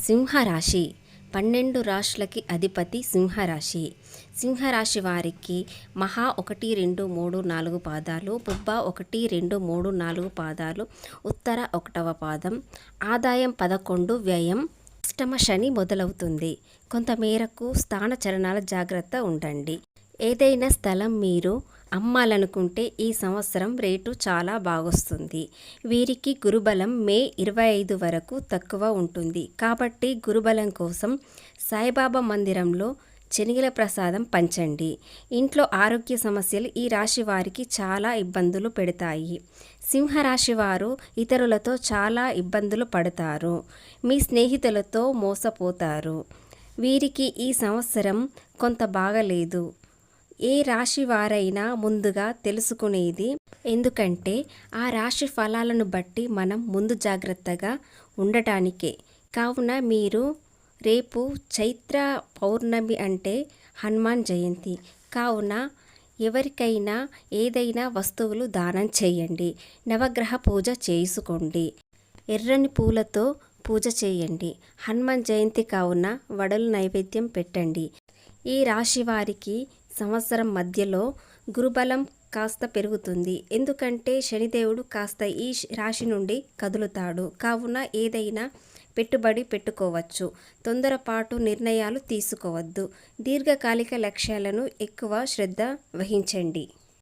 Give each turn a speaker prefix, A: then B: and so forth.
A: సింహరాశి 12 రాశులకి అధిపతి సింహరాశి. సింహరాశి వారికి మహా 1, 2, 3, 4 పాదాలు, పుబ్బ 1, 2, 3, 4 పాదాలు, ఉత్తర 1వ పాదం, ఆదాయం 11, వ్యయం అష్టమ శని మొదలవుతుంది. కొంతమేరకు స్థాన చలనాల జాగ్రత్త ఉండండి. ఏదైనా స్థలం మీరు అమ్మాలనుకుంటే ఈ సంవత్సరం రేటు చాలా బాగొస్తుంది. వీరికి గురుబలం మే 25 వరకు తక్కువ ఉంటుంది. కాబట్టి గురుబలం కోసం సాయిబాబా మందిరంలో శనిగల ప్రసాదం పంచండి. ఇంట్లో ఆరోగ్య సమస్యలు ఈ రాశి వారికి చాలా ఇబ్బందులు పెడతాయి. సింహరాశి వారు ఇతరులతో చాలా ఇబ్బందులు పడతారు. మీ స్నేహితులతో మోసపోతారు. వీరికి ఈ సంవత్సరం కొంత బాగలేదు. ఏ రాశి వారైనా ముందుగా తెలుసుకునేది, ఎందుకంటే ఆ రాశి ఫలాలను బట్టి మనం ముందు జాగ్రత్తగా ఉండటానికే. కావున మీరు రేపు చైత్ర పౌర్ణమి అంటే హనుమాన్ జయంతి కావున ఎవరికైనా ఏదైనా వస్తువులు దానం చేయండి. నవగ్రహ పూజ చేసుకోండి. ఎర్రని పూలతో పూజ చేయండి. హనుమాన్ జయంతి కావున వడలు నైవేద్యం పెట్టండి. ఈ రాశి వారికి సంవత్సరం మధ్యలో గురుబలం కాస్త పెరుగుతుంది. ఎందుకంటే శనిదేవుడు కాస్త ఈ రాశి నుండి కదులుతాడు. కావున ఏదైనా పెట్టుబడి పెట్టుకోవచ్చు. తొందరపాటు నిర్ణయాలు తీసుకోవద్దు. దీర్ఘకాలిక లక్ష్యాలను ఎక్కువ శ్రద్ధ వహించండి.